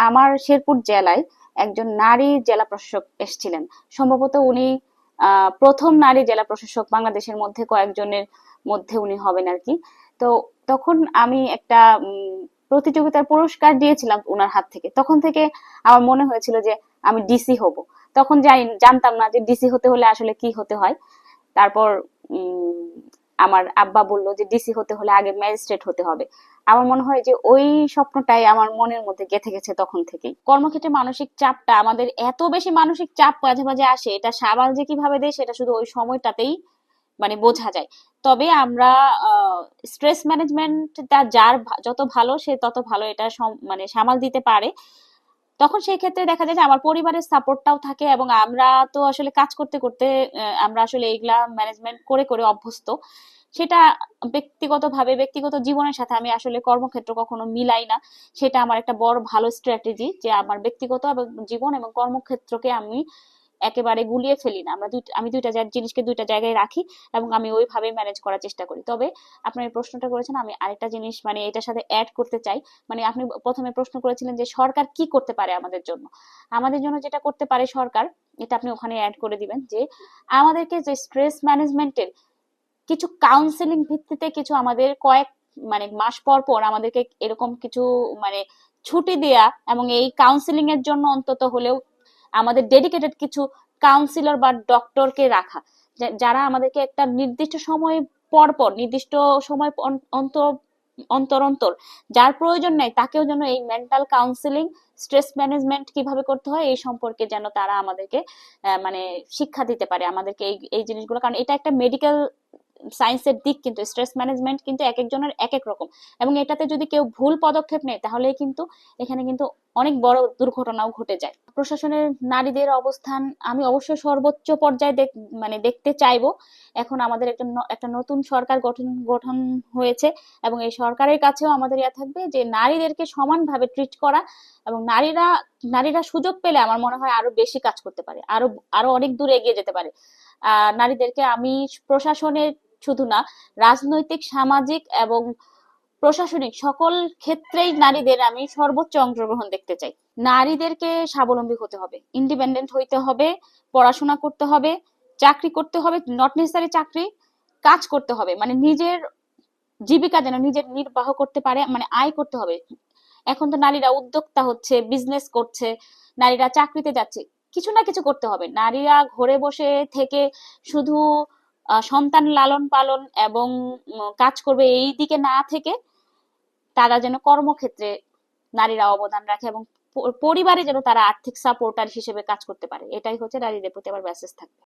আমার শেরপুর জেলায় একজন নারী জেলা প্রশাসক এসেছিলেন। সম্ভবত উনি প্রথম নারী জেলা প্রশাসক বাংলাদেশের মধ্যে, কয়েকজনের মধ্যে উনি হবেন আর কি। তো তখন আমি একটা প্রতিযোগিতার পুরস্কার দিয়েছিলাম ওনার হাত থেকে। তখন থেকে আমার মনে হয়েছিল যে আমি ডিসি হব। তখন জানতাম না যে ডিসি হতে হলে আসলে কি হতে হয়। তারপর আমার আব্বা বলল যে ডিসি হতে হলে আগে ম্যাজিস্ট্রেট হতে হবে। আমার মনে হয় যে ওই স্বপ্নটাই আমার মনের মধ্যে গেঁথে গেছে তখন থেকেই। কর্মক্ষেত্রে মানসিক চাপটা, আমাদের এত বেশি মানসিক চাপ মাঝে মাঝে আসে, এটা সামাল যে কিভাবে দেয় সেটা শুধু ওই সময়টাতেই মানে বোঝা যায়। তবে আমরা স্ট্রেস ম্যানেজমেন্টটা যার যত ভালো সে তত ভালো এটা মানে সামাল দিতে পারে। তখন সেই ক্ষেত্রে দেখা যায় যে আমার পরিবারের সাপোর্টটাও থাকে, এবং আমরা তো আসলে কাজ করতে করতে আমরা আসলে এইগুলা ম্যানেজমেন্ট করে করে অভ্যস্ত। সেটা ব্যক্তিগতভাবে ব্যক্তিগত জীবনের সাথে আমি আসলে কর্মক্ষেত্র কখনো মিলাই না। সেটা আমার একটা বড় ভালো স্ট্র্যাটেজি যে আমার ব্যক্তিগত এবং জীবন এবং কর্মক্ষেত্রকে আমি একেবারে গুলিয়ে ফেলি না। আমি দুইটা জিনিসকে দুইটা জায়গায় রাখি, এবং আমি ওইভাবে ম্যানেজ করার চেষ্টা করি। তবে আপনার এই প্রশ্নটা করেছেন, আমি আরেকটা জিনিস মানে এটার সাথে অ্যাড করতে চাই। মানে আপনি প্রথমে প্রশ্ন করেছিলেন যে সরকার কি করতে পারে আমাদের জন্য। আমাদের জন্য যেটা করতে পারে সরকার, এটা আপনি ওখানে অ্যাড করে দিবেন যে আমাদেরকে যে স্ট্রেস ম্যানেজমেন্টের কিছু কাউন্সেলিং ভিত্তিতে কিছু আমাদের কয়েক মানে মাস পর পর আমাদেরকে এরকম কিছু মানে ছুটি দেয়া, এবং এই কাউন্সেলিং এর জন্য অন্তত হলেও আমাদের ডেডিকেটেড কিছু কাউন্সিলর বা ডক্টরকে রাখা, যারা আমাদেরকে একটা নির্দিষ্ট সময় পর পর, নির্দিষ্ট সময় অন্তর অন্তর অন্তর যার প্রয়োজন নেই তাকেও যেন এই মেন্টাল কাউন্সিলিং, স্ট্রেস ম্যানেজমেন্ট কিভাবে করতে হয় এই সম্পর্কে যেন তারা আমাদেরকে মানে শিক্ষা দিতে পারে আমাদেরকে এই এই জিনিসগুলো। কারণ এটা একটা মেডিকেল সায়েন্সের দিক, কিন্তু স্ট্রেস ম্যানেজমেন্ট কিন্তু এক একজনের এক এক রকম, এবং এটাতে যদি কেউ ভুল পদক্ষেপ নেয় তাহলে কিন্তু এখানে কিন্তু অনেক বড় দুর্ঘটনাও ঘটে যায়। প্রশাসনের নারীদের অবস্থান আমি অবশ্যই সর্বোচ্চ পর্যায়ে মানে দেখতে চাইবো। এখন আমাদের একটা নতুন সরকার গঠন হয়েছে, এবং এই সরকারের কাছেও আমাদের ইয়া থাকবে যে নারীদেরকে সমানভাবে ট্রিট করা, এবং নারীরা সুযোগ পেলে আমার মনে হয় আরো বেশি কাজ করতে পারে, আরো আরো অনেক দূরে এগিয়ে যেতে পারে। নারীদেরকে আমি প্রশাসনের শুধু না, রাজনৈতিক, সামাজিক এবং প্রশাসনিক সকল ক্ষেত্রেই নারীদের আমি সর্বোচ্চ অংশগ্রহণ দেখতে চাই। নারীদেরকে স্বাবলম্বী হতে হবে, ইন্ডিপেন্ডেন্ট হইতে হবে, পড়াশোনা করতে হবে, চাকরি করতে হবে, নট নেসেসারি চাকরি, কাজ করতে হবে, মানে নিজের জীবিকা যেন নিজের নির্বাহ করতে পারে, মানে আয় করতে হবে। এখন তো নারীরা উদ্যোক্তা হচ্ছে, বিজনেস করছে, নারীরা চাকরিতে যাচ্ছে, কিছু না কিছু করতে হবে। নারীরা ঘরে বসে থেকে শুধু সন্তান লালন পালন এবং কাজ করবে এই দিকে না থেকে তারা যেন কর্মক্ষেত্রে নারীরা অবদান রাখে, এবং পরিবারে যেন তারা আর্থিক সাপোর্টার হিসেবে কাজ করতে পারে। এটাই হচ্ছে নারীদের প্রতি আমার মেসেজ থাকবে।